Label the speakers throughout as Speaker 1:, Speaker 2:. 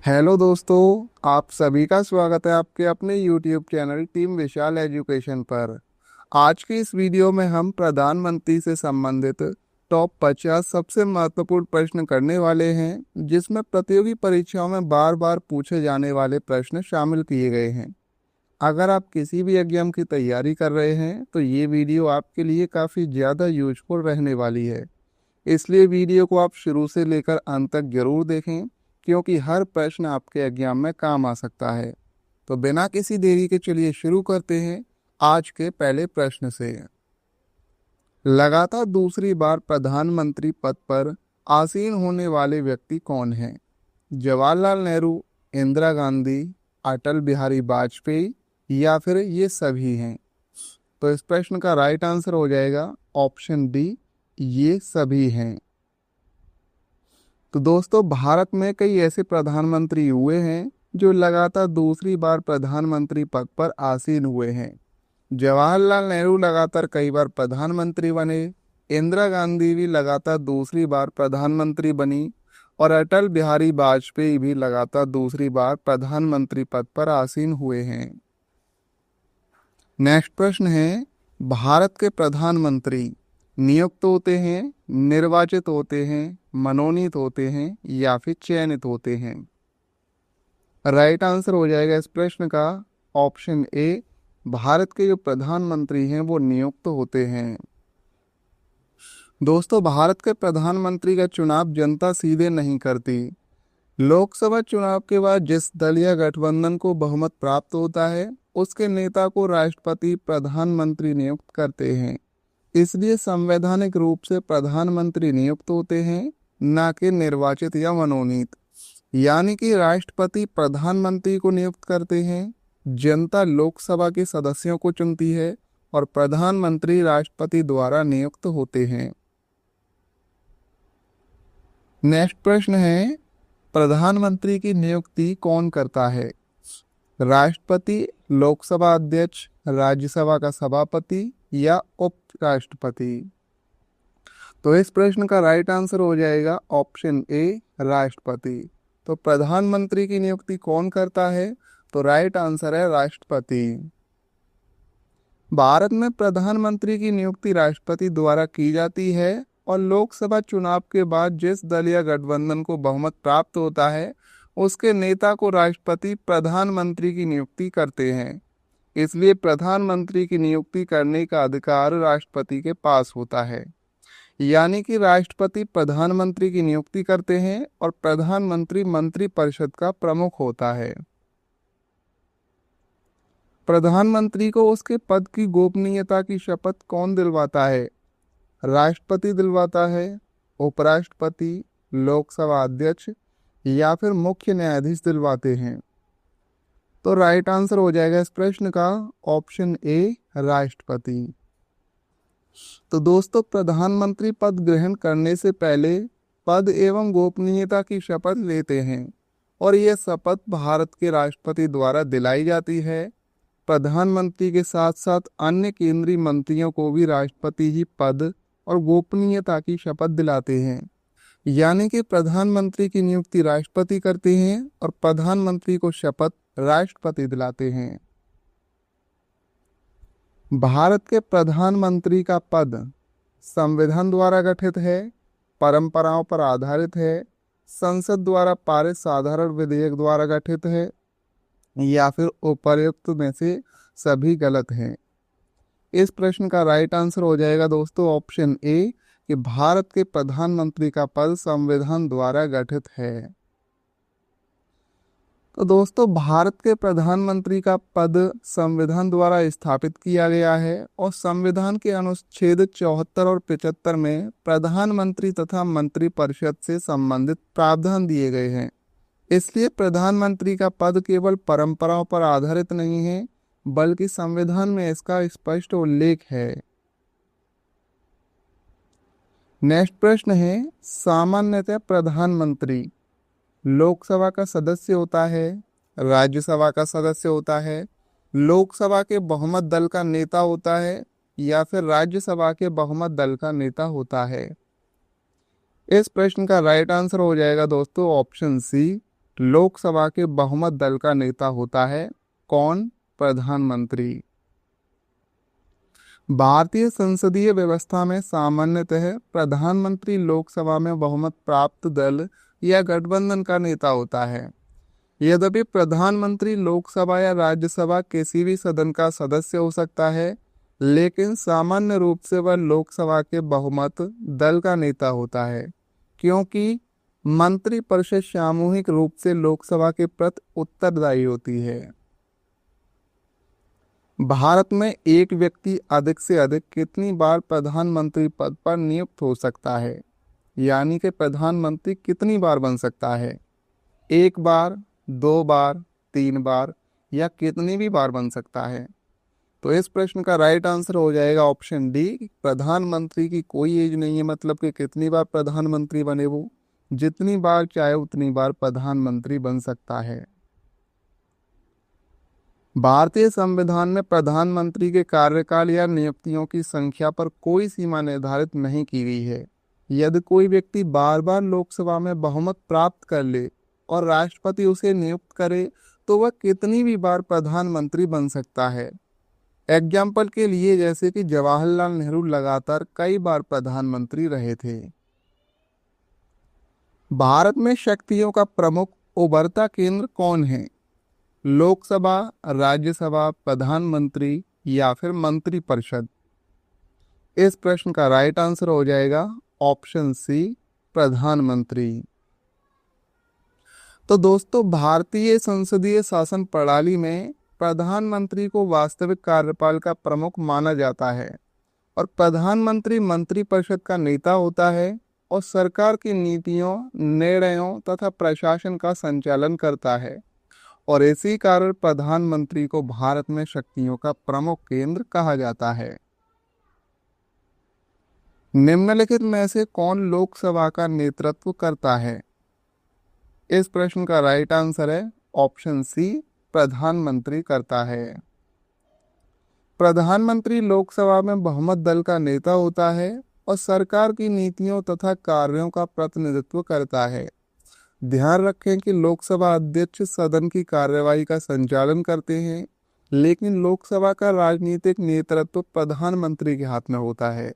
Speaker 1: Hello दोस्तों, आप सभी का स्वागत है आपके अपने YouTube चैनल टीम विशाल एजुकेशन पर। आज की इस वीडियो में हम प्रधानमंत्री से संबंधित टॉप 50 सबसे महत्वपूर्ण प्रश्न करने वाले हैं, जिसमें प्रतियोगी परीक्षाओं में बार बार पूछे जाने वाले प्रश्न शामिल किए गए हैं। अगर आप किसी भी एग्जाम की तैयारी कर रहे हैं तो ये वीडियो आपके लिए काफ़ी ज़्यादा यूजफुल रहने वाली है। इसलिए वीडियो को आप शुरू से लेकर अंत तक जरूर देखें, क्योंकि हर प्रश्न आपके एग्जाम में काम आ सकता है। तो बिना किसी देरी के चलिए शुरू करते हैं आज के पहले प्रश्न से। लगातार दूसरी बार प्रधानमंत्री पद पर आसीन होने वाले व्यक्ति कौन हैं? जवाहरलाल नेहरू, इंदिरा गांधी, अटल बिहारी वाजपेयी या फिर ये सभी हैं? तो इस प्रश्न का राइट आंसर हो जाएगा ऑप्शन डी, ये सभी हैं। तो दोस्तों, भारत में कई ऐसे प्रधानमंत्री हुए हैं जो लगातार दूसरी बार प्रधानमंत्री पद पर आसीन हुए हैं। जवाहरलाल नेहरू लगातार कई बार प्रधानमंत्री बने, इंदिरा गांधी भी लगातार दूसरी बार प्रधानमंत्री बनी और अटल बिहारी वाजपेयी भी लगातार दूसरी बार प्रधानमंत्री पद पर आसीन हुए हैं। नेक्स्ट प्रश्न है, भारत के प्रधानमंत्री नियुक्त होते हैं, निर्वाचित होते हैं, मनोनीत होते हैं या फिर चयनित होते हैं? राइट आंसर हो जाएगा इस प्रश्न का ऑप्शन ए, भारत के जो प्रधानमंत्री हैं वो नियुक्त होते हैं। दोस्तों, भारत के प्रधानमंत्री का चुनाव जनता सीधे नहीं करती। लोकसभा चुनाव के बाद जिस दल या गठबंधन को बहुमत प्राप्त होता है, उसके नेता को राष्ट्रपति प्रधानमंत्री नियुक्त करते हैं। इसलिए संवैधानिक रूप से प्रधानमंत्री नियुक्त होते हैं, न कि निर्वाचित या मनोनीत। यानी कि राष्ट्रपति प्रधानमंत्री को नियुक्त करते हैं, जनता लोकसभा के सदस्यों को चुनती है और प्रधानमंत्री राष्ट्रपति द्वारा नियुक्त होते हैं। नेक्स्ट प्रश्न है, प्रधानमंत्री की नियुक्ति कौन करता है? राष्ट्रपति, लोकसभा अध्यक्ष, राज्यसभा का सभापति या उपराष्ट्रपति? तो इस प्रश्न का राइट आंसर हो जाएगा ऑप्शन ए, राष्ट्रपति। तो प्रधानमंत्री की नियुक्ति कौन करता है? तो राइट आंसर है राष्ट्रपति। भारत में प्रधानमंत्री की नियुक्ति राष्ट्रपति द्वारा की जाती है और लोकसभा चुनाव के बाद जिस दल या गठबंधन को बहुमत प्राप्त होता है, उसके नेता को राष्ट्रपति प्रधानमंत्री की नियुक्ति करते हैं। इसलिए प्रधानमंत्री की नियुक्ति करने का अधिकार राष्ट्रपति के पास होता है। यानी कि राष्ट्रपति प्रधानमंत्री की नियुक्ति करते हैं और प्रधानमंत्री मंत्रिपरिषद का प्रमुख होता है। प्रधानमंत्री को उसके पद की गोपनीयता की शपथ कौन दिलवाता है? राष्ट्रपति दिलवाता है, उपराष्ट्रपति, लोकसभा अध्यक्ष या फिर मुख्य न्यायाधीश दिलवाते हैं? तो राइट आंसर हो जाएगा इस प्रश्न का ऑप्शन ए, राष्ट्रपति। तो दोस्तों, प्रधानमंत्री पद ग्रहण करने से पहले पद एवं गोपनीयता की शपथ लेते हैं और यह शपथ भारत के राष्ट्रपति द्वारा दिलाई जाती है। प्रधानमंत्री के साथ साथ अन्य केंद्रीय मंत्रियों को भी राष्ट्रपति ही पद और गोपनीयता की शपथ दिलाते हैं। यानी कि प्रधानमंत्री की नियुक्ति राष्ट्रपति करते हैं और प्रधानमंत्री को शपथ राष्ट्रपति दिलाते हैं। भारत के प्रधानमंत्री का पद संविधान द्वारा गठित है, परंपराओं पर आधारित है, संसद द्वारा पारित साधारण विधेयक द्वारा गठित है या फिर उपर्युक्त में से सभी गलत हैं? इस प्रश्न का राइट आंसर हो जाएगा दोस्तों ऑप्शन ए, कि भारत के प्रधानमंत्री का पद संविधान द्वारा गठित है। तो दोस्तों, भारत के प्रधानमंत्री का पद संविधान द्वारा स्थापित किया गया है और संविधान के अनुच्छेद 74 और 75 में प्रधानमंत्री तथा मंत्रिपरिषद से संबंधित प्रावधान दिए गए हैं। इसलिए प्रधानमंत्री का पद केवल परंपराओं पर आधारित नहीं है, बल्कि संविधान में इसका स्पष्ट उल्लेख है। नेक्स्ट प्रश्न है, सामान्यतः प्रधानमंत्री लोकसभा का सदस्य होता है, राज्यसभा का सदस्य होता है, लोकसभा के बहुमत दल का नेता होता है या फिर राज्यसभा के बहुमत दल का नेता होता है? इस प्रश्न का राइट आंसर हो जाएगा दोस्तों ऑप्शन सी, लोकसभा के बहुमत दल का नेता होता है कौन? प्रधानमंत्री। भारतीय संसदीय व्यवस्था में सामान्यतः प्रधानमंत्री लोकसभा में बहुमत प्राप्त दल या गठबंधन का नेता होता है। यद्यपि प्रधानमंत्री लोकसभा या राज्यसभा किसी भी सदन का सदस्य हो सकता है, लेकिन सामान्य रूप से वह लोकसभा के बहुमत दल का नेता होता है, क्योंकि मंत्रिपरिषद सामूहिक रूप से लोकसभा के प्रति उत्तरदायी होती है। भारत में एक व्यक्ति अधिक से अधिक कितनी बार प्रधानमंत्री पद पर नियुक्त हो सकता है? यानी कि प्रधानमंत्री कितनी बार बन सकता है? एक बार, 2 बार, 3 बार या कितनी भी बार बन सकता है? तो इस प्रश्न का राइट आंसर हो जाएगा ऑप्शन डी। प्रधानमंत्री की कोई एज नहीं है, मतलब कि कितनी बार प्रधानमंत्री बने वो जितनी बार चाहे उतनी बार प्रधानमंत्री बन सकता है। भारतीय संविधान में प्रधानमंत्री के कार्यकाल या नियुक्तियों की संख्या पर कोई सीमा निर्धारित नहीं की गई है। यदि कोई व्यक्ति बार बार लोकसभा में बहुमत प्राप्त कर ले और राष्ट्रपति उसे नियुक्त करे तो वह कितनी भी बार प्रधानमंत्री बन सकता है। एग्जाम्पल के लिए जैसे कि जवाहरलाल नेहरू लगातार कई बार प्रधानमंत्री रहे थे। भारत में शक्तियों का प्रमुख उभरता केंद्र कौन है? लोकसभा, राज्यसभा, प्रधानमंत्री या फिर मंत्रिपरिषद? इस प्रश्न का राइट आंसर हो जाएगा ऑप्शन सी, प्रधानमंत्री। तो दोस्तों, भारतीय संसदीय शासन प्रणाली में प्रधानमंत्री को वास्तविक कार्यपाल का प्रमुख माना जाता है और प्रधानमंत्री मंत्रिपरिषद का नेता होता है और सरकार की नीतियों, निर्णयों तथा प्रशासन का संचालन करता है। और इसी कारण प्रधानमंत्री को भारत में शक्तियों का प्रमुख केंद्र कहा जाता है। निम्नलिखित में से कौन लोकसभा का नेतृत्व करता है? इस प्रश्न का राइट आंसर है ऑप्शन सी, प्रधानमंत्री करता है। प्रधानमंत्री लोकसभा में बहुमत दल का नेता होता है और सरकार की नीतियों तथा कार्यों का प्रतिनिधित्व करता है। ध्यान रखें कि लोकसभा अध्यक्ष सदन की कार्यवाही का संचालन करते हैं, लेकिन लोकसभा का राजनीतिक नेतृत्व प्रधानमंत्री के हाथ में होता है।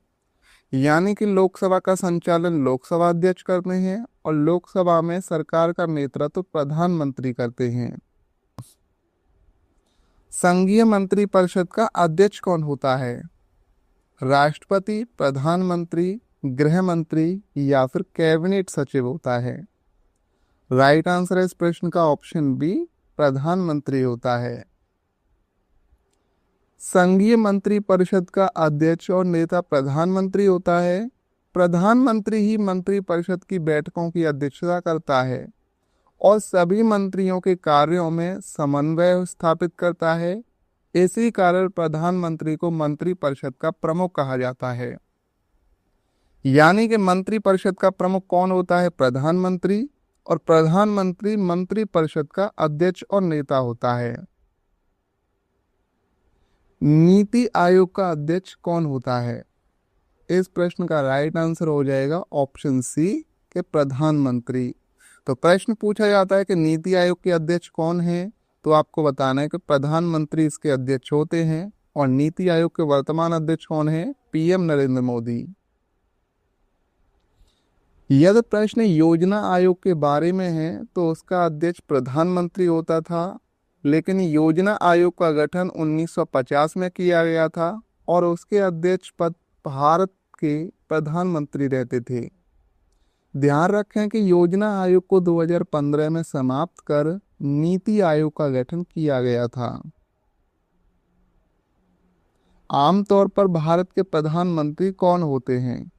Speaker 1: यानी कि लोकसभा का संचालन लोकसभा अध्यक्ष करते हैं और लोकसभा में सरकार का नेतृत्व प्रधानमंत्री करते हैं। संघीय मंत्रिपरिषद का अध्यक्ष कौन होता है? राष्ट्रपति, प्रधानमंत्री, गृह मंत्री या फिर कैबिनेट सचिव होता है? राइट आंसर है इस प्रश्न का ऑप्शन बी, प्रधानमंत्री होता है। संघीय मंत्रिपरिषद का अध्यक्ष और नेता प्रधानमंत्री होता है। प्रधानमंत्री ही मंत्रिपरिषद की बैठकों की अध्यक्षता करता है और सभी मंत्रियों के कार्यों में समन्वय स्थापित करता है। इसी कारण प्रधानमंत्री को मंत्रिपरिषद का प्रमुख कहा जाता है। यानी कि मंत्रिपरिषद का प्रमुख कौन होता है? प्रधानमंत्री, और प्रधानमंत्री मंत्रिपरिषद का अध्यक्ष और नेता होता है। नीति आयोग का अध्यक्ष कौन होता है? इस प्रश्न का राइट आंसर हो जाएगा ऑप्शन सी के प्रधानमंत्री। तो प्रश्न पूछा जाता है कि नीति आयोग के अध्यक्ष कौन है, तो आपको बताना है कि प्रधानमंत्री इसके अध्यक्ष होते हैं। और नीति आयोग के वर्तमान अध्यक्ष कौन है? पीएम नरेंद्र मोदी। यदि प्रश्न योजना आयोग के बारे में है तो उसका अध्यक्ष प्रधानमंत्री होता था, लेकिन योजना आयोग का गठन 1950 में किया गया था और उसके अध्यक्ष पद भारत के प्रधानमंत्री रहते थे। ध्यान रखें कि योजना आयोग को 2015 में समाप्त कर नीति आयोग का गठन किया गया था। आमतौर पर भारत के प्रधानमंत्री कौन होते हैं?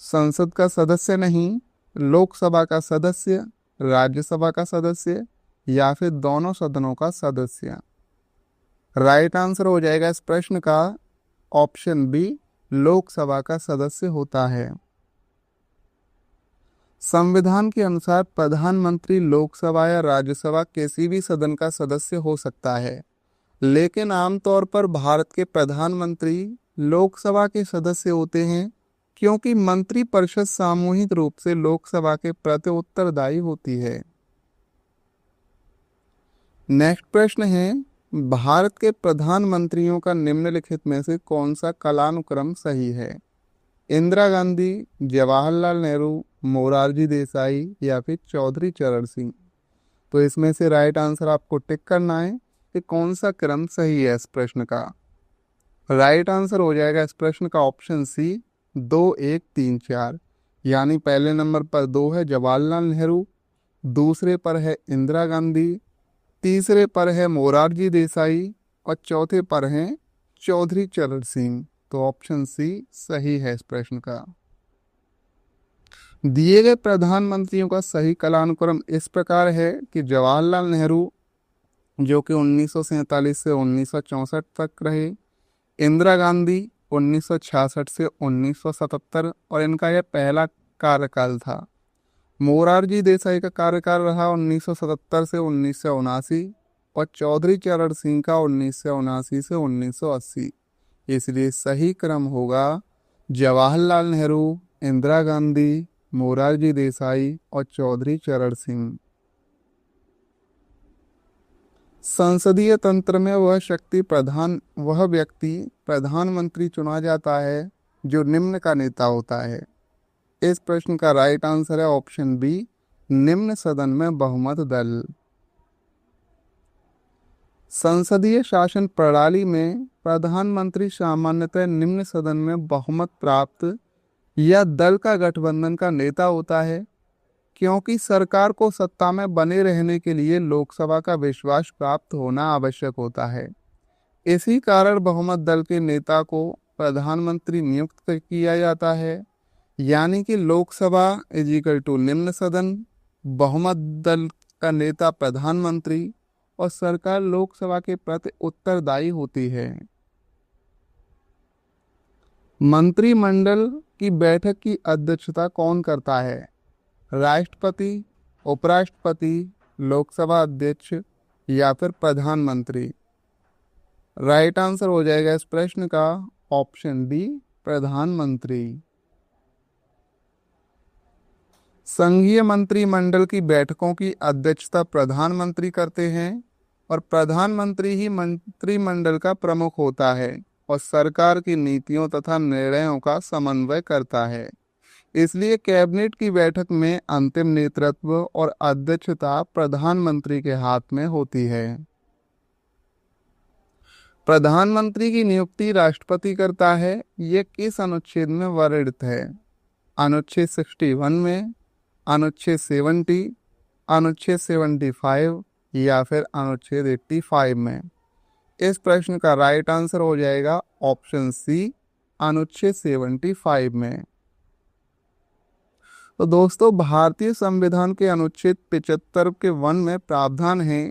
Speaker 1: संसद का सदस्य नहीं, लोकसभा का सदस्य, राज्यसभा का सदस्य या फिर दोनों सदनों का सदस्य? राइट आंसर हो जाएगा इस प्रश्न का ऑप्शन बी, लोकसभा का सदस्य होता है। संविधान के अनुसार प्रधानमंत्री लोकसभा या राज्यसभा किसी भी सदन का सदस्य हो सकता है, लेकिन आमतौर पर भारत के प्रधानमंत्री लोकसभा के सदस्य होते हैं, क्योंकि मंत्रिपरिषद सामूहिक रूप से लोकसभा के प्रति उत्तरदायी होती है। नेक्स्ट प्रश्न है, भारत के प्रधानमंत्रियों का निम्नलिखित में से कौन सा कालानुक्रम सही है? इंदिरा गांधी, जवाहरलाल नेहरू, मोरारजी देसाई या फिर चौधरी चरण सिंह? तो इसमें से राइट आंसर आपको टिक करना है कि कौन सा क्रम सही है इस प्रश्न का। राइट आंसर हो जाएगा इस प्रश्न का ऑप्शन सी, 2 1 3 4। यानी पहले नंबर पर 2 है जवाहरलाल नेहरू, दूसरे पर है इंदिरा गांधी, तीसरे पर है मोरारजी देसाई और चौथे पर हैं चौधरी चरण सिंह। तो ऑप्शन सी सही है इस प्रश्न का। दिए गए प्रधानमंत्रियों का सही कालानुक्रम इस प्रकार है कि जवाहरलाल नेहरू जो कि 1947 से 1964 तक रहे, इंदिरा गांधी 1966 से 1977 और इनका यह पहला कार्यकाल था। मोरारजी देसाई का कार्यकाल रहा 1977 से 1979 और चौधरी चरण सिंह का 1979 से 1980। इसलिए सही क्रम होगा जवाहरलाल नेहरू, इंदिरा गांधी, मोरारजी देसाई और चौधरी चरण सिंह। संसदीय तंत्र में वह व्यक्ति प्रधानमंत्री चुना जाता है जो निम्न का नेता होता है। इस प्रश्न का राइट आंसर है ऑप्शन बी, निम्न सदन में बहुमत दल। संसदीय शासन प्रणाली में प्रधानमंत्री सामान्यतः निम्न सदन में बहुमत प्राप्त या दल का गठबंधन का नेता होता है, क्योंकि सरकार को सत्ता में बने रहने के लिए लोकसभा का विश्वास प्राप्त होना आवश्यक होता है। इसी कारण बहुमत दल के नेता को प्रधानमंत्री नियुक्त किया जाता है। यानी कि लोकसभा इज इक्वल टू निम्न सदन, बहुमत दल का नेता प्रधानमंत्री और सरकार लोकसभा के प्रति उत्तरदायी होती है। मंत्रिमंडल की बैठक की अध्यक्षता कौन करता है? राष्ट्रपति, उपराष्ट्रपति, लोकसभा अध्यक्ष या फिर प्रधानमंत्री? राइट आंसर हो जाएगा इस प्रश्न का ऑप्शन डी, प्रधानमंत्री। संघीय मंत्रिमंडल की बैठकों की अध्यक्षता प्रधानमंत्री करते हैं और प्रधानमंत्री ही मंत्रिमंडल का प्रमुख होता है और सरकार की नीतियों तथा निर्णयों का समन्वय करता है। इसलिए कैबिनेट की बैठक में अंतिम नेतृत्व और अध्यक्षता प्रधानमंत्री के हाथ में होती है। प्रधानमंत्री की नियुक्ति राष्ट्रपति करता है। ये किस अनुच्छेद में वर्णित है? अनुच्छेद 61 में, अनुच्छेद 70, अनुच्छेद 75 या फिर अनुच्छेद 85 में? इस प्रश्न का राइट आंसर हो जाएगा ऑप्शन सी, अनुच्छेद 75 में। तो दोस्तों, भारतीय संविधान के अनुच्छेद 75 के 1 में प्रावधान है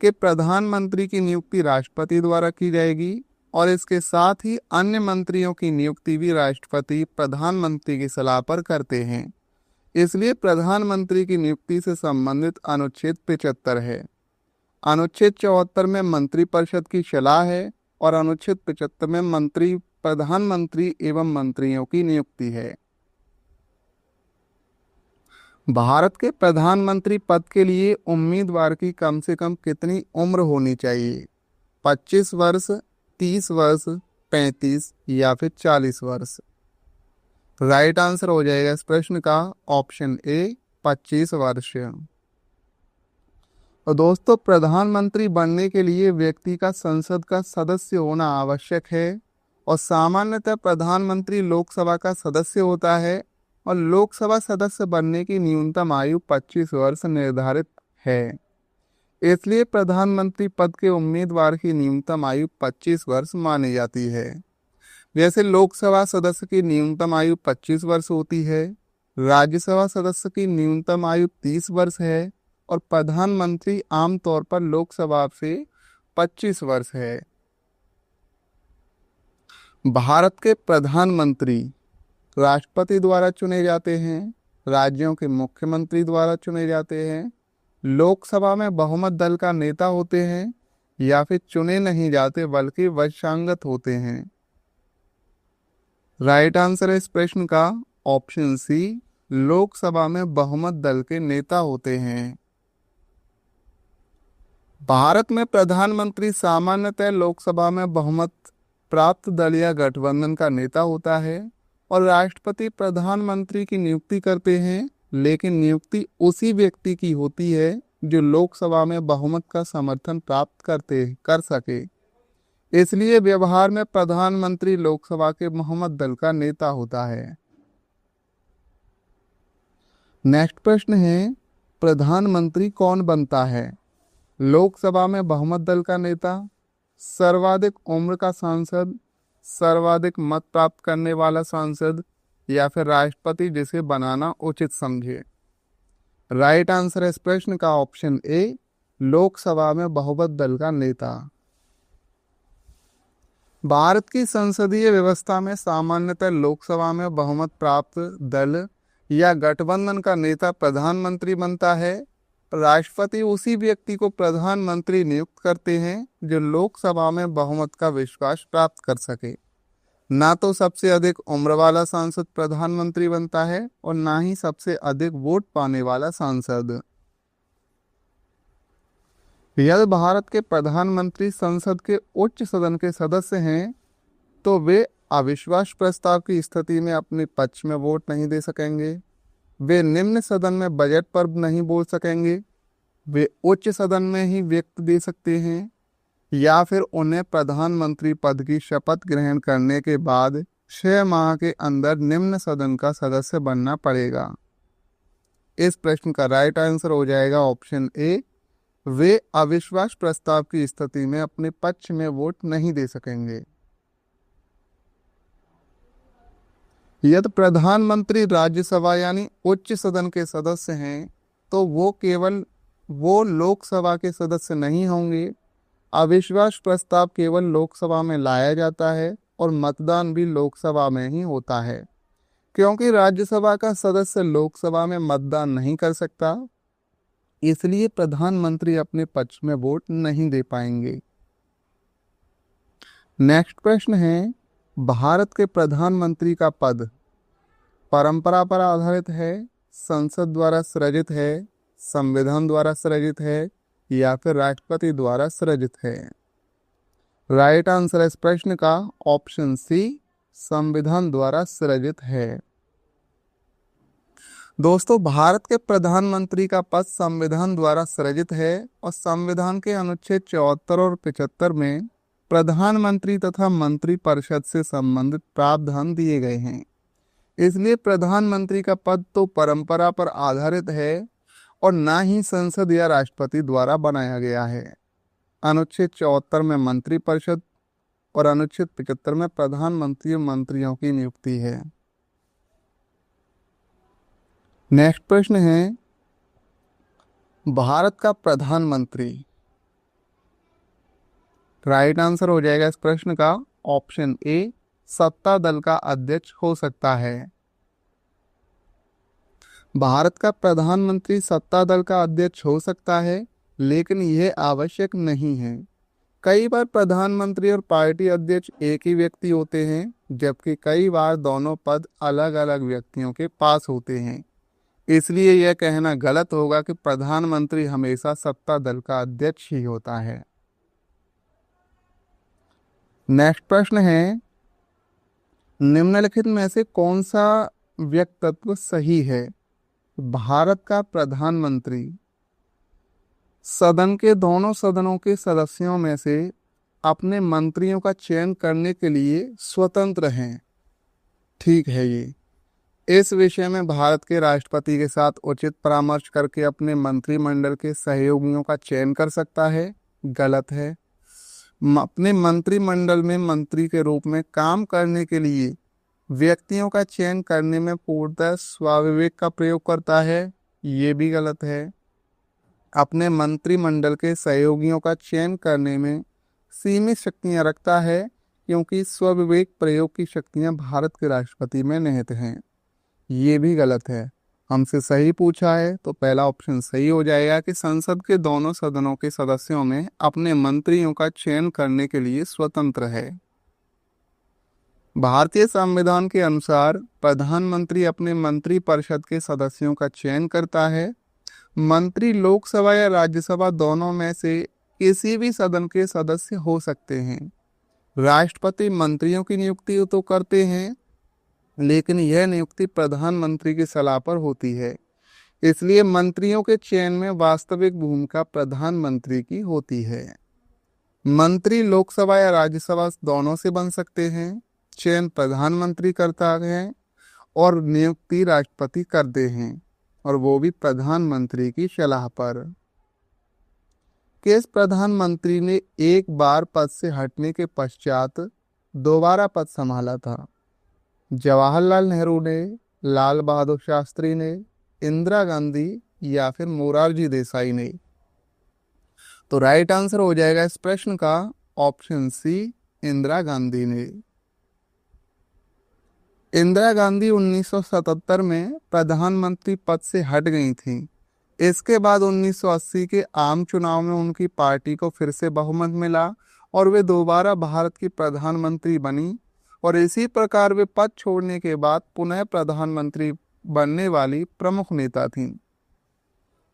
Speaker 1: कि प्रधानमंत्री की नियुक्ति राष्ट्रपति द्वारा की जाएगी और इसके साथ ही अन्य मंत्रियों की नियुक्ति भी राष्ट्रपति प्रधानमंत्री की सलाह पर करते हैं। इसलिए प्रधानमंत्री की नियुक्ति से संबंधित अनुच्छेद 75 है। अनुच्छेद 74 में मंत्रिपरिषद की सलाह है और अनुच्छेद 75 में प्रधानमंत्री एवं मंत्रियों की नियुक्ति है। भारत के प्रधानमंत्री पद के लिए उम्मीदवार की कम से कम कितनी उम्र होनी चाहिए? 25 वर्ष, 30 वर्ष, 35 या फिर 40 वर्ष? राइट आंसर हो जाएगा इस प्रश्न का ऑप्शन ए, 25 वर्ष। और दोस्तों, प्रधानमंत्री बनने के लिए व्यक्ति का संसद का सदस्य होना आवश्यक है और सामान्यतः प्रधानमंत्री लोकसभा का सदस्य होता है और लोकसभा सदस्य बनने की न्यूनतम आयु 25 वर्ष निर्धारित है। इसलिए प्रधानमंत्री पद के उम्मीदवार की न्यूनतम आयु 25 वर्ष मानी जाती है। वैसे लोकसभा सदस्य की न्यूनतम आयु 25 वर्ष होती है, राज्यसभा सदस्य की न्यूनतम आयु 30 वर्ष है और प्रधानमंत्री आमतौर पर लोकसभा से 25 वर्ष है। भारत के प्रधानमंत्री राष्ट्रपति द्वारा चुने जाते हैं, राज्यों के मुख्यमंत्री द्वारा चुने जाते हैं, लोकसभा में बहुमत दल का नेता होते हैं या फिर चुने नहीं जाते बल्कि वंशागत होते हैं? राइट आंसर है इस प्रश्न का ऑप्शन सी, लोकसभा में बहुमत दल के नेता होते हैं। भारत में प्रधानमंत्री सामान्यतः लोकसभा में बहुमत प्राप्त दल या गठबंधन का नेता होता है और राष्ट्रपति प्रधानमंत्री की नियुक्ति करते हैं, लेकिन नियुक्ति उसी व्यक्ति की होती है जो लोकसभा में बहुमत का समर्थन प्राप्त कर सके। इसलिए व्यवहार में प्रधानमंत्री लोकसभा के बहुमत दल का नेता होता है। नेक्स्ट प्रश्न है, प्रधानमंत्री कौन बनता है? लोकसभा में बहुमत दल का नेता, सर्वाधिक उम्र का सांसद, सर्वाधिक मत प्राप्त करने वाला सांसद, या फिर राष्ट्रपति जिसे बनाना उचित समझे। राइट आंसर है इस प्रश्न का ऑप्शन ए, लोकसभा में बहुमत दल का नेता। भारत की संसदीय व्यवस्था में सामान्यतः लोकसभा में बहुमत प्राप्त दल या गठबंधन का नेता प्रधानमंत्री बनता है। राष्ट्रपति उसी व्यक्ति को प्रधानमंत्री नियुक्त करते हैं जो लोकसभा में बहुमत का विश्वास प्राप्त कर सके। ना तो सबसे अधिक उम्र वाला सांसद प्रधानमंत्री बनता है और ना ही सबसे अधिक वोट पाने वाला सांसद। यदि भारत के प्रधानमंत्री संसद के उच्च सदन के सदस्य हैं तो वे अविश्वास प्रस्ताव की स्थिति में अपने पक्ष में वोट नहीं दे सकेंगे, वे निम्न सदन में बजट पर नहीं बोल सकेंगे, वे उच्च सदन में ही व्यक्त दे सकते हैं, या फिर उन्हें प्रधानमंत्री पद की शपथ ग्रहण करने के बाद 6 माह के अंदर निम्न सदन का सदस्य बनना पड़ेगा। इस प्रश्न का राइट आंसर हो जाएगा ऑप्शन ए, वे अविश्वास प्रस्ताव की स्थिति में अपने पक्ष में वोट नहीं दे सकेंगे। यदि प्रधानमंत्री राज्यसभा यानी उच्च सदन के सदस्य हैं तो वो लोकसभा के सदस्य नहीं होंगे। अविश्वास प्रस्ताव केवल लोकसभा में लाया जाता है और मतदान भी लोकसभा में ही होता है। क्योंकि राज्यसभा का सदस्य लोकसभा में मतदान नहीं कर सकता, इसलिए प्रधानमंत्री अपने पक्ष में वोट नहीं दे पाएंगे। नेक्स्ट प्रश्न है, भारत के प्रधानमंत्री का पद परंपरा पर आधारित है, संसद द्वारा सृजित है, संविधान द्वारा सृजित है, या फिर राष्ट्रपति द्वारा सृजित है। राइट आंसर है इस प्रश्न का ऑप्शन सी, संविधान द्वारा सृजित है। दोस्तों, भारत के प्रधानमंत्री का पद संविधान द्वारा सृजित है और संविधान के अनुच्छेद 74 और 75 में प्रधानमंत्री तथा मंत्रिपरिषद से संबंधित प्रावधान दिए गए हैं। इसलिए प्रधानमंत्री का पद तो परंपरा पर आधारित है और ना ही संसद या राष्ट्रपति द्वारा बनाया गया है। अनुच्छेद 74 में मंत्रिपरिषद और अनुच्छेद 75 में प्रधानमंत्री और मंत्रियों की नियुक्ति है। नेक्स्ट प्रश्न है, भारत का प्रधानमंत्री। राइट आंसर हो जाएगा इस प्रश्न का ऑप्शन ए, सत्ता दल का अध्यक्ष हो सकता है। भारत का प्रधानमंत्री सत्ता दल का अध्यक्ष हो सकता है, लेकिन यह आवश्यक नहीं है। कई बार प्रधानमंत्री और पार्टी अध्यक्ष एक ही व्यक्ति होते हैं, जबकि कई बार दोनों पद अलग अलग व्यक्तियों के पास होते हैं। इसलिए यह कहना गलत होगा कि प्रधानमंत्री हमेशा सत्ता दल का अध्यक्ष ही होता है। नेक्स्ट प्रश्न है, निम्नलिखित में से कौन सा व्यक्तित्व सही है? भारत का प्रधानमंत्री सदन के दोनों सदनों के सदस्यों में से अपने मंत्रियों का चयन करने के लिए स्वतंत्र हैं। ठीक है, ये इस विषय में भारत के राष्ट्रपति के साथ उचित परामर्श करके अपने मंत्रिमंडल के सहयोगियों का चयन कर सकता है। गलत है। अपने मंत्रिमंडल में मंत्री के रूप में काम करने के लिए व्यक्तियों का चयन करने में पूर्णतः स्वाविवेक का प्रयोग करता है। ये भी गलत है। अपने मंत्रिमंडल के सहयोगियों का चयन करने में सीमित शक्तियां रखता है, क्योंकि स्वविवेक प्रयोग की शक्तियां भारत के राष्ट्रपति में निहित हैं। ये भी गलत है। हमसे सही पूछा है तो पहला ऑप्शन सही हो जाएगा कि संसद के दोनों सदनों के सदस्यों में अपने मंत्रियों का चयन करने के लिए स्वतंत्र है। भारतीय संविधान के अनुसार प्रधानमंत्री अपने मंत्रिपरिषद के सदस्यों का चयन करता है। मंत्री लोकसभा या राज्यसभा दोनों में से किसी भी सदन के सदस्य हो सकते हैं। राष्ट्रपति मंत्रियों की नियुक्ति तो करते हैं, लेकिन यह नियुक्ति प्रधानमंत्री की सलाह पर होती है। इसलिए मंत्रियों के चयन में वास्तविक भूमिका प्रधानमंत्री की होती है। मंत्री लोकसभा या राज्यसभा दोनों से बन सकते हैं। चयन प्रधानमंत्री करता है और नियुक्ति राष्ट्रपति करते हैं, और वो भी प्रधानमंत्री की सलाह पर। किस प्रधानमंत्री ने एक बार पद से हटने के पश्चात दोबारा पद संभाला था? जवाहरलाल नेहरू ने, लाल बहादुर शास्त्री ने, इंदिरा गांधी या फिर मोरारजी देसाई ने? तो राइट आंसर हो जाएगा इस प्रश्न का ऑप्शन सी, इंदिरा गांधी ने। इंदिरा गांधी 1977 में प्रधानमंत्री पद से हट गई थी। इसके बाद 1980 के आम चुनाव में उनकी पार्टी को फिर से बहुमत मिला और वे दोबारा भारत की प्रधानमंत्री बनी, और इसी प्रकार वे पद छोड़ने के बाद पुनः प्रधानमंत्री बनने वाली प्रमुख नेता थीं।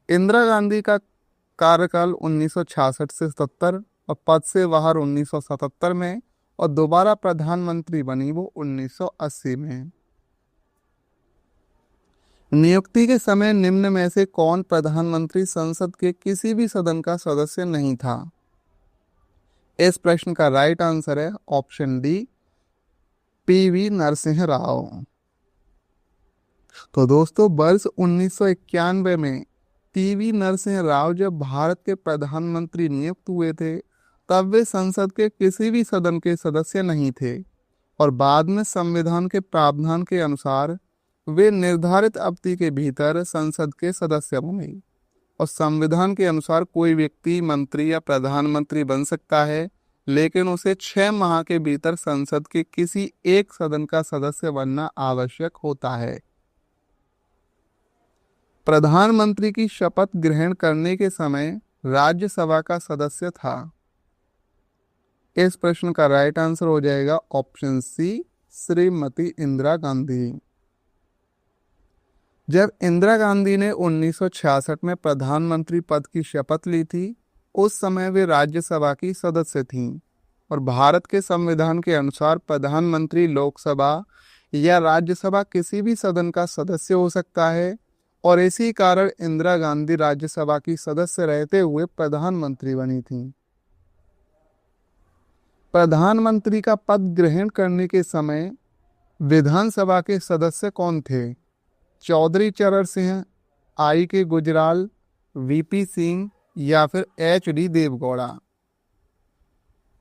Speaker 1: इंदिरा गांधी का कार्यकाल 1966 से 70 और पद से बाहर 1977 में, और दोबारा प्रधानमंत्री बनी वो 1980 में। नियुक्ति के समय निम्न में से कौन प्रधानमंत्री संसद के किसी भी सदन का सदस्य नहीं था? इस प्रश्न का राइट आंसर है ऑप्शन डी, पीवी नरसिंह राव। तो दोस्तों, वर्ष 1991 में पीवी नरसिंह राव जब भारत के प्रधानमंत्री नियुक्त हुए थे, तब वे संसद के किसी भी सदन के सदस्य नहीं थे, और बाद में संविधान के प्रावधान के अनुसार वे निर्धारित अवधि के भीतर संसद के सदस्य बने। और संविधान के अनुसार कोई व्यक्ति मंत्री या प्रधानमंत्री बन सकता है, लेकिन उसे 6 माह के भीतर संसद के किसी एक सदन का सदस्य बनना आवश्यक होता है। प्रधानमंत्री की शपथ ग्रहण करने के समय राज्यसभा का सदस्य था? इस प्रश्न का राइट आंसर हो जाएगा ऑप्शन सी, श्रीमती इंदिरा गांधी। जब इंदिरा गांधी ने 1966 में प्रधानमंत्री पद की शपथ ली थी, उस समय वे राज्यसभा की सदस्य थीं, और भारत के संविधान के अनुसार प्रधानमंत्री लोकसभा या राज्यसभा किसी भी सदन का सदस्य हो सकता है, और इसी कारण इंदिरा गांधी राज्यसभा की सदस्य रहते हुए प्रधानमंत्री बनी थीं। प्रधानमंत्री का पद ग्रहण करने के समय विधानसभा के सदस्य कौन थे? चौधरी चरण सिंह, आई के गुजराल, वीपी सिंह या फिर एच.डी. देवगौड़ा?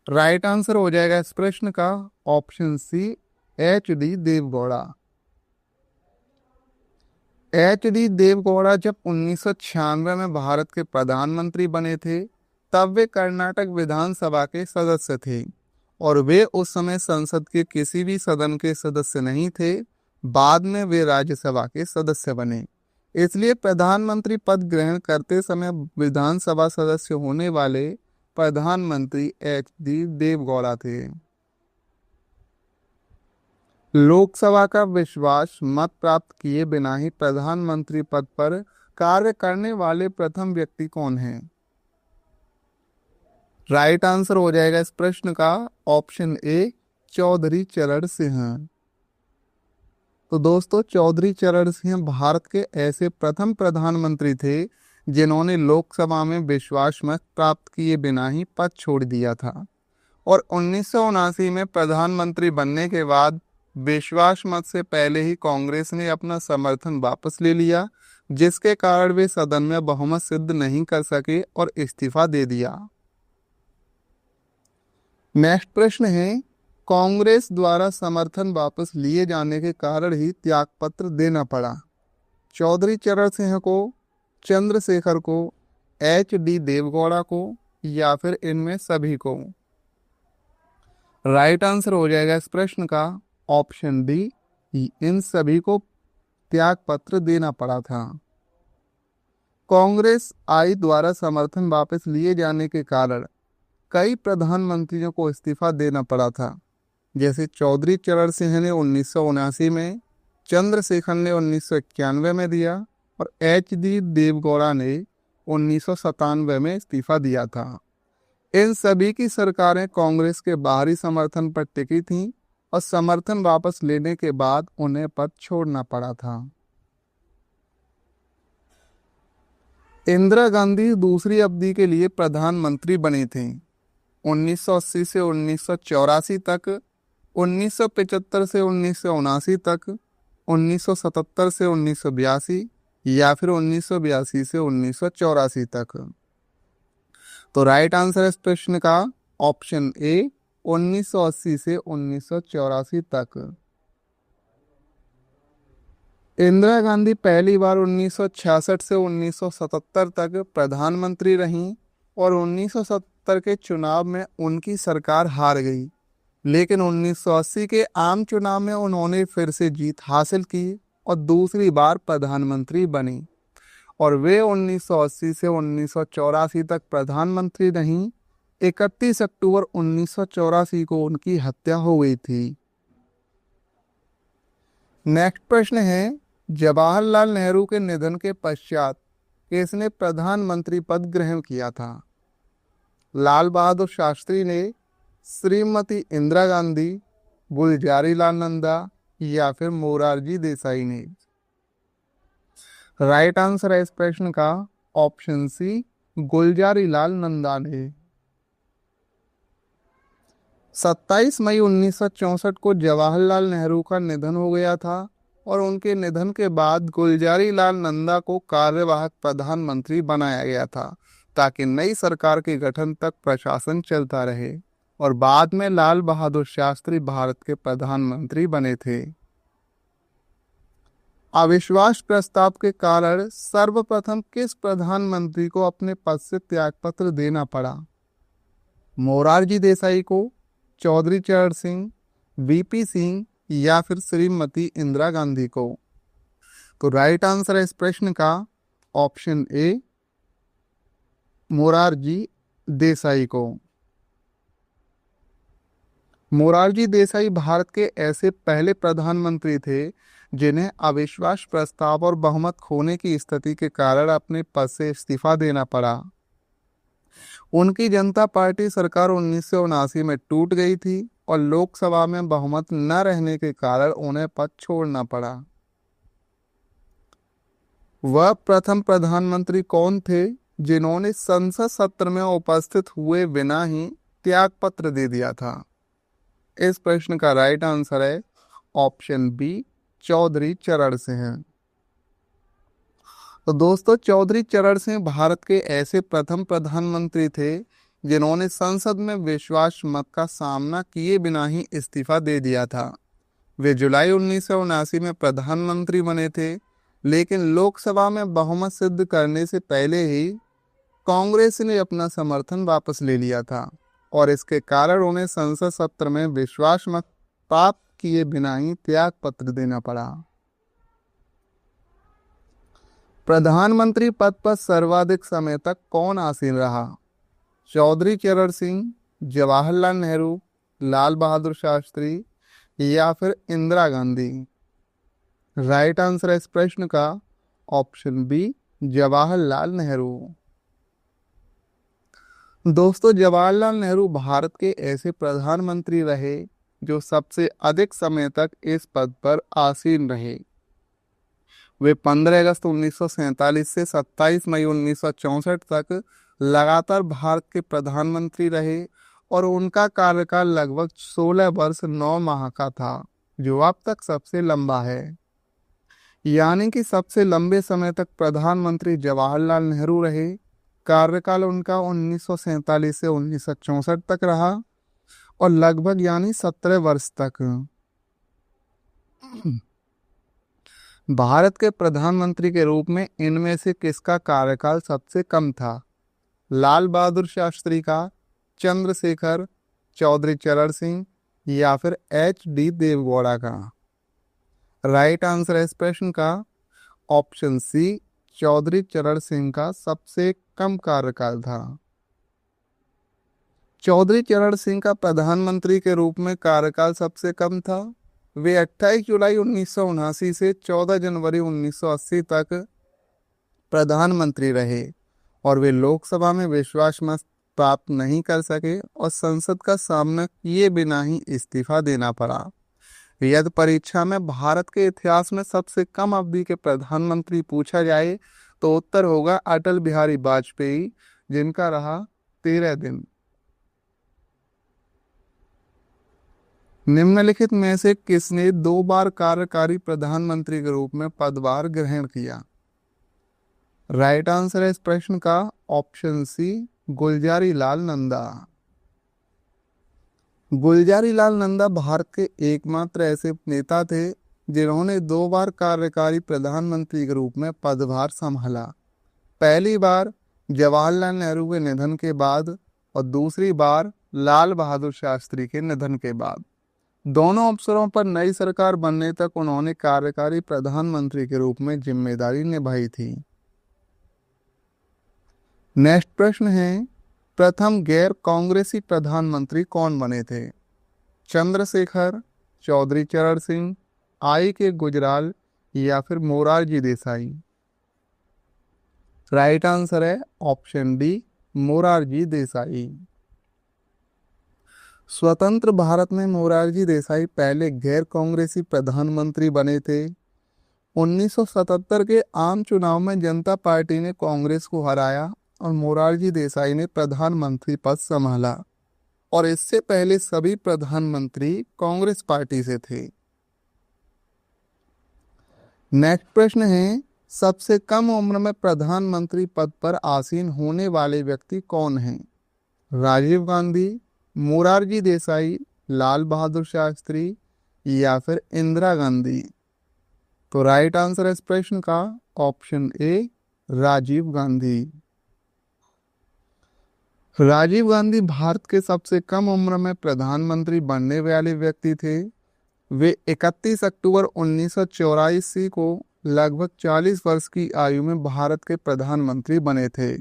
Speaker 1: राइट आंसर हो जाएगा इस प्रश्न का ऑप्शन सी, एच.डी. देवगौड़ा। एच.डी. देवगौड़ा जब 1996 में भारत के प्रधानमंत्री बने थे, तब वे कर्नाटक विधानसभा के सदस्य थे, और वे उस समय संसद के किसी भी सदन के सदस्य नहीं थे। बाद में वे राज्यसभा के सदस्य बने। इसलिए प्रधानमंत्री पद ग्रहण करते समय विधानसभा सदस्य होने वाले प्रधानमंत्री एच.डी. देवगौड़ा थे। लोकसभा का विश्वास मत प्राप्त किए बिना ही प्रधानमंत्री पद पर कार्य करने वाले प्रथम व्यक्ति कौन हैं? राइट आंसर हो जाएगा इस प्रश्न का ऑप्शन ए, चौधरी चरण सिंह। तो दोस्तों, चौधरी चरण सिंह भारत के ऐसे प्रथम प्रधानमंत्री थे जिन्होंने लोकसभा में विश्वास मत प्राप्त किए बिना ही पद छोड़ दिया था, और 1979 में प्रधानमंत्री बनने के बाद विश्वास मत से पहले ही कांग्रेस ने अपना समर्थन वापस ले लिया, जिसके कारण वे सदन में बहुमत सिद्ध नहीं कर सके और इस्तीफा दे दिया। नेक्स्ट प्रश्न है, कांग्रेस द्वारा समर्थन वापस लिए जाने के कारण ही त्यागपत्र देना पड़ा? चौधरी चरण सिंह को, चंद्रशेखर को, एच.डी. देवगौड़ा को या फिर इनमें सभी को? राइट आंसर हो जाएगा इस प्रश्न का ऑप्शन डी, इन सभी को त्यागपत्र देना पड़ा था। कांग्रेस आई द्वारा समर्थन वापस लिए जाने के कारण कई प्रधानमंत्रियों को इस्तीफा देना पड़ा था, जैसे चौधरी चरण सिंह ने 1979 में, चंद्रशेखर ने 1991 में दिया, और एच.डी. देवगौड़ा ने 1997 में इस्तीफा दिया था। इन सभी की सरकारें कांग्रेस के बाहरी समर्थन पर टिकी थीं और समर्थन वापस लेने के बाद उन्हें पद छोड़ना पड़ा था। इंदिरा गांधी दूसरी अवधि के लिए प्रधानमंत्री बनी थीं। 1980 से 1984 तक, 1975 से 1979 तक, 1977 से 1982 या फिर 1982 से 1984 तक। तो राइट आंसर है इस प्रश्न का ऑप्शन ए, 1980 से 1984 तक। इंदिरा गांधी पहली बार 1966 से 1977 तक प्रधानमंत्री रहीं और 1970 के चुनाव में उनकी सरकार हार गई, लेकिन 1980 के आम चुनाव में उन्होंने फिर से जीत हासिल की और दूसरी बार प्रधानमंत्री बनी और वे 1980 से 1984 तक प्रधानमंत्री रहीं। 31 अक्टूबर 1984 को उनकी हत्या हो गई थी। नेक्स्ट प्रश्न है, जवाहरलाल नेहरू के निधन के पश्चात किसने प्रधानमंत्री पद ग्रहण किया था? लाल बहादुर शास्त्री ने, श्रीमती इंदिरा गांधी, गुलजारीलाल नंदा या फिर मोरारजी देसाई ने? राइट आंसर है इस प्रश्न का ऑप्शन सी, गुलजारीलाल नंदा ने। 27 मई 1964 को जवाहरलाल नेहरू का निधन हो गया था और उनके निधन के बाद गुलजारीलाल नंदा को कार्यवाहक प्रधानमंत्री बनाया गया था ताकि नई सरकार के गठन तक प्रशासन चलता रहे और बाद में लाल बहादुर शास्त्री भारत के प्रधानमंत्री बने थे। अविश्वास प्रस्ताव के कारण सर्वप्रथम किस प्रधानमंत्री को अपने पद से त्यागपत्र देना पड़ा? मोरारजी देसाई को, चौधरी चरण सिंह, वीपी सिंह या फिर श्रीमती इंदिरा गांधी को? तो राइट आंसर है इस प्रश्न का ऑप्शन ए, मोरारजी देसाई को। मोरारजी देसाई भारत के ऐसे पहले प्रधानमंत्री थे जिन्हें अविश्वास प्रस्ताव और बहुमत खोने की स्थिति के कारण अपने पद से इस्तीफा देना पड़ा। उनकी जनता पार्टी सरकार 1979 में टूट गई थी और लोकसभा में बहुमत न रहने के कारण उन्हें पद छोड़ना पड़ा। वह प्रथम प्रधानमंत्री कौन थे जिन्होंने संसद सत्र में उपस्थित हुए बिना ही त्यागपत्र दे दिया था? इस प्रश्न का राइट आंसर है ऑप्शन बी, चौधरी चरण सिंह। तो दोस्तों, चौधरी चरण सिंह भारत के ऐसे प्रथम प्रधानमंत्री थे जिन्होंने संसद में विश्वास मत का सामना किए बिना ही इस्तीफा दे दिया था। वे जुलाई 1979 में प्रधानमंत्री बने थे, लेकिन लोकसभा में बहुमत सिद्ध करने से पहले ही कांग्रेस ने अपना समर्थन वापस ले लिया था और इसके कारण उन्हें संसद सत्र में विश्वास मत प्राप्त किए बिना ही त्याग पत्र देना पड़ा। प्रधानमंत्री पद पर सर्वाधिक समय तक कौन आसीन रहा? चौधरी चरण सिंह, जवाहरलाल नेहरू, लाल बहादुर शास्त्री या फिर इंदिरा गांधी? राइट आंसर है इस प्रश्न का ऑप्शन बी, जवाहरलाल नेहरू। दोस्तों, जवाहरलाल नेहरू भारत के ऐसे प्रधानमंत्री रहे जो सबसे अधिक समय तक इस पद पर आसीन रहे। वे 15 अगस्त 1947 से 27 मई 1964 तक लगातार भारत के प्रधानमंत्री रहे और उनका कार्यकाल लगभग 16 वर्ष 9 माह का था, जो अब तक सबसे लंबा है। यानी कि सबसे लंबे समय तक प्रधानमंत्री जवाहरलाल नेहरू रहे। कार्यकाल उनका 1947 से 1964 तक रहा और लगभग यानी 17 वर्ष तक। भारत के प्रधानमंत्री के रूप में इनमें से किसका कार्यकाल सबसे कम था? लाल बहादुर शास्त्री का, चंद्रशेखर, चौधरी चरण सिंह या फिर HD देवगौड़ा का? राइट आंसर है इस प्रश्न का ऑप्शन सी, चौधरी चरण सिंह का सबसे कम कार्यकाल था। चौधरी चरण सिंह का प्रधानमंत्री के रूप में कार्यकाल सबसे कम था। वे 28 जुलाई 1979 से 14 जनवरी 1980 तक प्रधानमंत्री रहे और वे लोकसभा में विश्वास मत प्राप्त नहीं कर सके और संसद का सामना किए बिना ही इस्तीफा देना पड़ा। यदि परीक्षा में भारत के इतिहास में सबसे कम अवधि के प्रधानमंत्री पूछा जाए तो उत्तर होगा अटल बिहारी वाजपेयी, जिनका रहा 13 दिन। निम्नलिखित में से किसने 2 बार कार्यकारी प्रधानमंत्री के रूप में पदभार ग्रहण किया? राइट आंसर है इस प्रश्न का ऑप्शन सी, गुलजारी लाल नंदा। गुलजारी लाल नंदा भारत के एकमात्र ऐसे नेता थे जिन्होंने 2 बार कार्यकारी प्रधानमंत्री के रूप में पदभार संभाला। पहली बार जवाहरलाल नेहरू के निधन के बाद और दूसरी बार लाल बहादुर शास्त्री के निधन के बाद। दोनों अवसरों पर नई सरकार बनने तक उन्होंने कार्यकारी प्रधानमंत्री के रूप में जिम्मेदारी निभाई थी। नेक्स्ट प्रश्न है, प्रथम गैर कांग्रेसी प्रधानमंत्री कौन बने थे? चंद्रशेखर, चौधरी चरण सिंह, आई के गुजराल या फिर मोरारजी देसाई? राइट आंसर है ऑप्शन डी, मोरारजी देसाई। स्वतंत्र भारत में मोरारजी देसाई पहले गैर कांग्रेसी प्रधानमंत्री बने थे। 1977 के आम चुनाव में जनता पार्टी ने कांग्रेस को हराया और मोरारजी देसाई ने प्रधानमंत्री पद संभाला और इससे पहले सभी प्रधानमंत्री कांग्रेस पार्टी से थे। नेक्स्ट प्रश्न है, सबसे कम उम्र में प्रधानमंत्री पद पर आसीन होने वाले व्यक्ति कौन हैं? राजीव गांधी, मोरारजी देसाई, लाल बहादुर शास्त्री या फिर इंदिरा गांधी? तो राइट आंसर है इस प्रश्न का ऑप्शन ए, राजीव गांधी। राजीव गांधी भारत के सबसे कम उम्र में प्रधानमंत्री बनने वाले व्यक्ति थे। वे 31 अक्टूबर 1984 को लगभग 40 वर्ष की आयु में भारत के प्रधानमंत्री बने थे।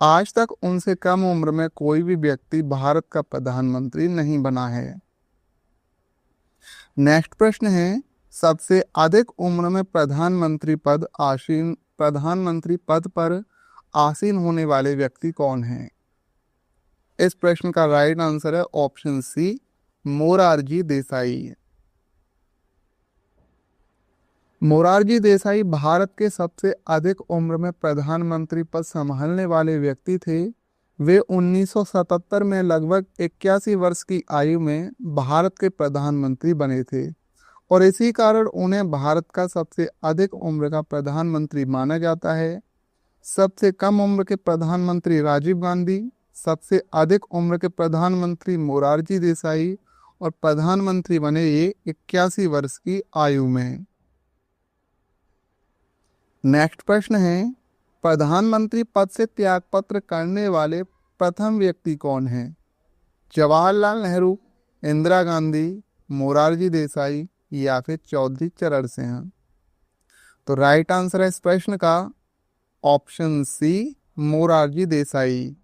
Speaker 1: आज तक उनसे कम उम्र में कोई भी व्यक्ति भारत का प्रधानमंत्री नहीं बना है। नेक्स्ट प्रश्न है, सबसे अधिक उम्र में प्रधानमंत्री पद पर आसीन होने वाले व्यक्ति कौन हैं? इस प्रश्न का राइट आंसर है ऑप्शन सी, मोरारजी देसाई। मोरारजी देसाई भारत के सबसे अधिक उम्र में प्रधानमंत्री पद संभालने वाले व्यक्ति थे। वे 1977 में लगभग 81 वर्ष की आयु में भारत के प्रधानमंत्री बने थे और इसी कारण उन्हें भारत का सबसे अधिक उम्र का प्रधानमंत्री माना जाता है। सबसे कम उम्र के प्रधानमंत्री राजीव गांधी, सबसे अधिक उम्र के प्रधानमंत्री मोरारजी देसाई और प्रधानमंत्री बने ये 81 वर्ष की आयु में। नेक्स्ट प्रश्न है, प्रधानमंत्री पद से त्यागपत्र करने वाले प्रथम व्यक्ति कौन हैं? जवाहरलाल नेहरू, इंदिरा गांधी, मोरारजी देसाई या फिर चौधरी चरण सिंह? तो राइट आंसर है इस प्रश्न का ऑप्शन सी, मोरारजी देसाई।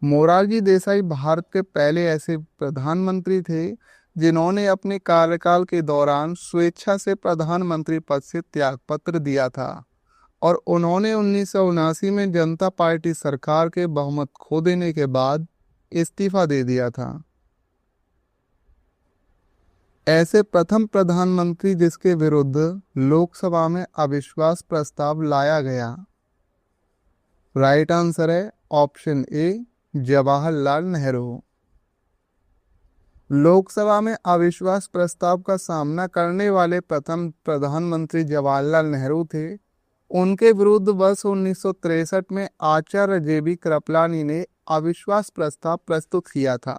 Speaker 1: मोरारजी देसाई भारत के पहले ऐसे प्रधानमंत्री थे जिन्होंने अपने कार्यकाल के दौरान स्वेच्छा से प्रधानमंत्री पद से त्यागपत्र दिया था और उन्होंने 1979 में जनता पार्टी सरकार के बहुमत खो देने के बाद इस्तीफा दे दिया था। ऐसे प्रथम प्रधानमंत्री जिसके विरुद्ध लोकसभा में अविश्वास प्रस्ताव लाया गया। राइट आंसर है ऑप्शन ए, जवाहरलाल नेहरू। लोकसभा में अविश्वास प्रस्ताव का सामना करने वाले प्रथम प्रधानमंत्री जवाहरलाल नेहरू थे। उनके विरुद्ध वर्ष 1963 में आचार्य जेबी कृपलानी ने अविश्वास प्रस्ताव प्रस्तुत किया था।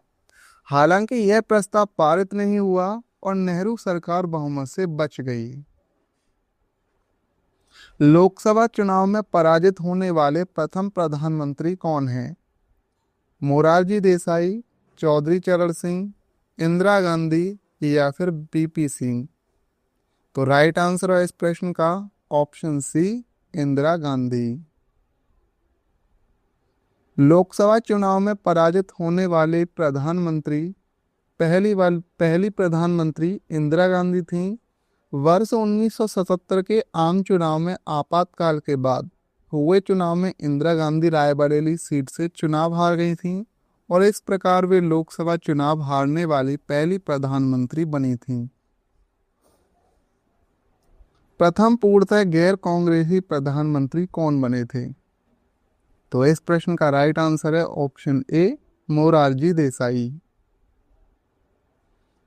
Speaker 1: हालांकि यह प्रस्ताव पारित नहीं हुआ और नेहरू सरकार बहुमत से बच गई। लोकसभा चुनाव में पराजित होने वाले प्रथम प्रधानमंत्री कौन हैं? मोरारजी देसाई, चौधरी चरण सिंह, इंदिरा गांधी या फिर बीपी सिंह? तो राइट आंसर है इस प्रश्न का ऑप्शन सी, इंदिरा गांधी। लोकसभा चुनाव में पराजित होने वाले पहली प्रधानमंत्री इंदिरा गांधी थीं। वर्ष 1977 के आम चुनाव में आपातकाल के बाद हुए चुनाव में इंदिरा गांधी रायबरेली सीट से चुनाव हार गई थीं और इस प्रकार वे लोकसभा चुनाव हारने वाली पहली प्रधानमंत्री बनी थीं। प्रथम पूर्णतः गैर कांग्रेसी प्रधानमंत्री कौन बने थे? तो इस प्रश्न का राइट आंसर है ऑप्शन ए, मोरारजी देसाई।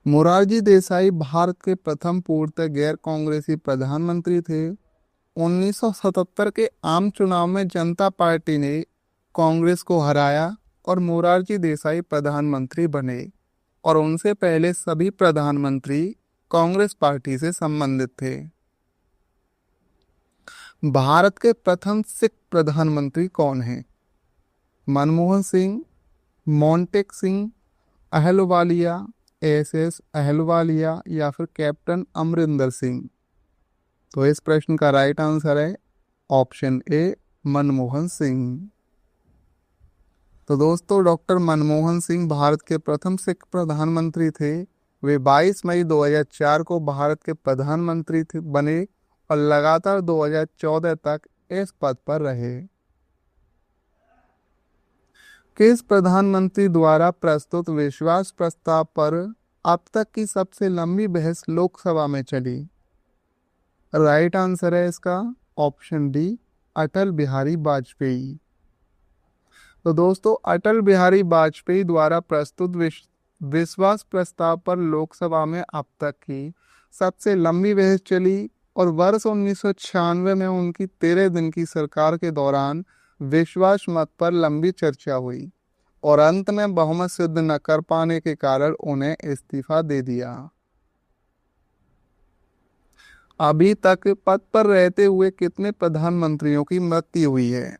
Speaker 1: मोरारजी देसाई भारत के प्रथम पूर्णतः गैर कांग्रेसी प्रधानमंत्री थे। 1977 के आम चुनाव में जनता पार्टी ने कांग्रेस को हराया और मोरारजी देसाई प्रधानमंत्री बने और उनसे पहले सभी प्रधानमंत्री कांग्रेस पार्टी से संबंधित थे। भारत के प्रथम सिख प्रधानमंत्री कौन हैं? मनमोहन सिंह, मोंटेक सिंह, अहलुवालिया, एस अहलुवालिया या फिर कैप्टन अमरिंदर सिंह। तो इस प्रश्न का राइट आंसर है ऑप्शन ए, मनमोहन सिंह। तो दोस्तों, डॉक्टर मनमोहन सिंह भारत के प्रथम सिख प्रधानमंत्री थे। वे 22 मई 2004 को भारत के प्रधानमंत्री बने और लगातार 2014 तक इस पद पर रहे। किस प्रधानमंत्री द्वारा प्रस्तुत विश्वास प्रस्ताव पर अब तक की सबसे लंबी बहस लोकसभा में चली? राइट आंसर है इसका ऑप्शन डी, अटल बिहारी वाजपेयी। तो दोस्तों, अटल बिहारी वाजपेयी द्वारा प्रस्तुत विश्वास प्रस्ताव पर लोकसभा में अब तक की सबसे लंबी बहस चली और वर्ष 1996 में उनकी 13 दिन की सरकार के दौरान विश्वास मत पर लंबी चर्चा हुई और अंत में बहुमत सिद्ध न कर पाने के कारण उन्हें इस्तीफा दे दिया। अभी तक पद पर रहते हुए कितने प्रधानमंत्रियों की मृत्यु हुई है?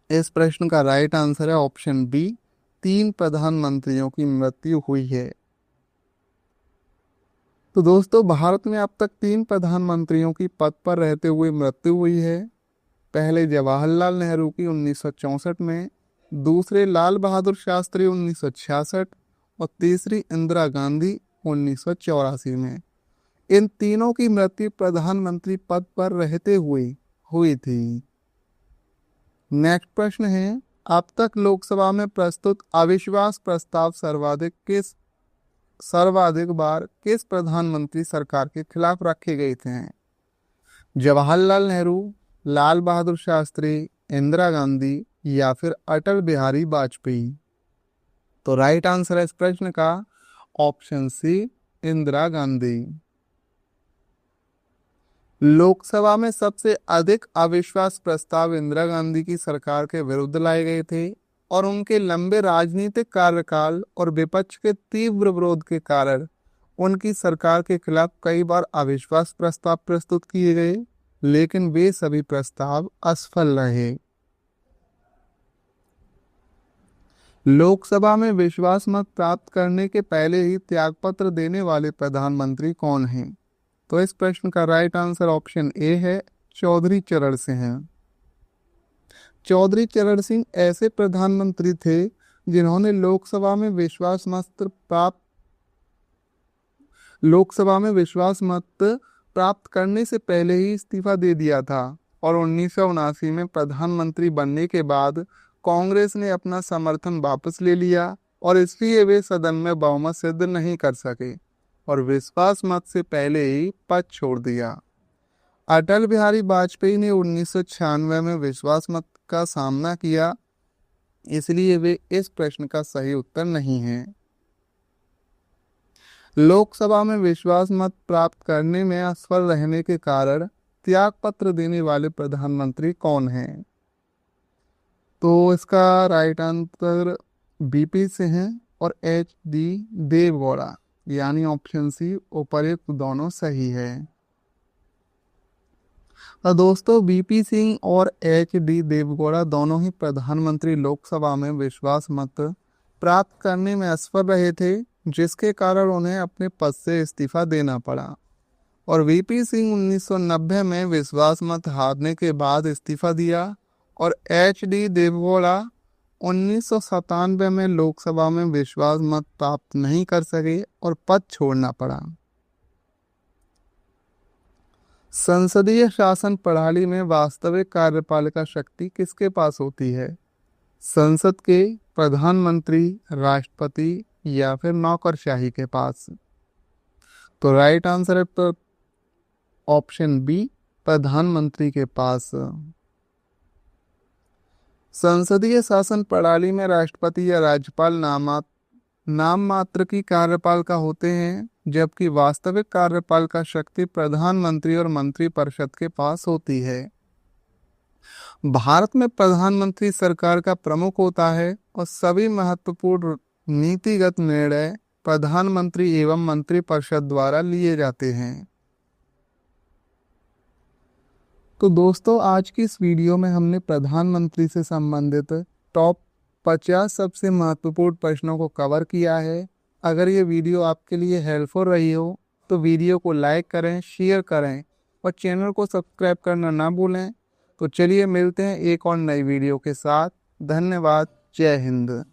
Speaker 1: इस प्रश्न का राइट आंसर है ऑप्शन बी, 3 प्रधानमंत्रियों की मृत्यु हुई है। तो दोस्तों, भारत में अब तक 3 प्रधानमंत्रियों की पद पर रहते हुए मृत्यु हुई है। पहले जवाहरलाल नेहरू की 1964 में, दूसरे लाल बहादुर शास्त्री 1966 और तीसरी इंदिरा गांधी 1984 में। इन तीनों की मृत्यु प्रधानमंत्री पद पर रहते हुए हुई थी। नेक्स्ट प्रश्न है, अब तक लोकसभा में प्रस्तुत अविश्वास प्रस्ताव सर्वाधिक बार किस प्रधानमंत्री सरकार के खिलाफ रखे गए थे? जवाहरलाल नेहरू, लाल बहादुर शास्त्री, इंदिरा गांधी या फिर अटल बिहारी वाजपेयी। तो राइट आंसर है इस प्रश्न का ऑप्शन सी, इंदिरा गांधी। लोकसभा में सबसे अधिक अविश्वास प्रस्ताव इंदिरा गांधी की सरकार के विरुद्ध लाए गए थे और उनके लंबे राजनीतिक कार्यकाल और विपक्ष के तीव्र विरोध के कारण उनकी सरकार के खिलाफ कई बार अविश्वास प्रस्ताव प्रस्तुत किए गए, लेकिन वे सभी प्रस्ताव असफल रहे। लोकसभा में विश्वास मत प्राप्त करने के पहले ही त्यागपत्र देने वाले प्रधानमंत्री कौन हैं? तो इस प्रश्न का राइट आंसर ऑप्शन ए है, चौधरी चरण सिंह हैं। चौधरी चरण सिंह ऐसे प्रधानमंत्री थे जिन्होंने लोकसभा में विश्वास मत प्राप्त करने से पहले ही इस्तीफा दे दिया था और 1979 में प्रधानमंत्री बनने के बाद कांग्रेस ने अपना समर्थन वापस ले लिया और इसलिए वे सदन में बहुमत सिद्ध नहीं कर सके और विश्वास मत से पहले ही पद छोड़ दिया। अटल बिहारी वाजपेयी ने 1996 में विश्वास मत का सामना किया, इसलिए वे इस प्रश्न का सही उत्तर नहीं है। लोकसभा में विश्वास मत प्राप्त करने में असफल रहने के कारण त्यागपत्र देने वाले प्रधानमंत्री कौन हैं? तो इसका राइट आंसर बीपी से है और एच.डी. देवगौड़ा, यानी ऑप्शन सी उपर्युक्त दोनों सही है। तो दोस्तों, बीपी सिंह और एच.डी. देवगौड़ा दोनों ही प्रधानमंत्री लोकसभा में विश्वास मत प्राप्त करने में असफल रहे थे, जिसके कारण उन्हें अपने पद से इस्तीफा देना पड़ा और वीपी सिंह 1990 में विश्वास मत हारने के बाद इस्तीफा दिया और एच.डी. देवगौड़ा 1997 में लोकसभा में विश्वास मत प्राप्त नहीं कर सके और पद छोड़ना पड़ा। संसदीय शासन प्रणाली में वास्तविक कार्यपालिका शक्ति किसके पास होती है? संसद के, प्रधानमंत्री, राष्ट्रपति या फिर नौकरशाही के पास? तो राइट आंसर है ऑप्शन बी, प्रधानमंत्री के पास। संसदीय शासन प्रणाली में राष्ट्रपति या राज्यपाल नाम मात्र की कार्यपालिका होते हैं, जबकि वास्तविक कार्यपालिका शक्ति प्रधानमंत्री और मंत्रिपरिषद के पास होती है। भारत में प्रधानमंत्री सरकार का प्रमुख होता है और सभी महत्वपूर्ण नीतिगत निर्णय प्रधानमंत्री एवं मंत्रिपरिषद द्वारा लिए जाते हैं। तो दोस्तों, आज की इस वीडियो में हमने प्रधानमंत्री से संबंधित टॉप 50 सबसे महत्वपूर्ण प्रश्नों को कवर किया है। अगर ये वीडियो आपके लिए हेल्पफुल रही हो तो वीडियो को लाइक करें, शेयर करें और चैनल को सब्सक्राइब करना ना भूलें। तो चलिए मिलते हैं एक और नई वीडियो के साथ। धन्यवाद। जय हिंद।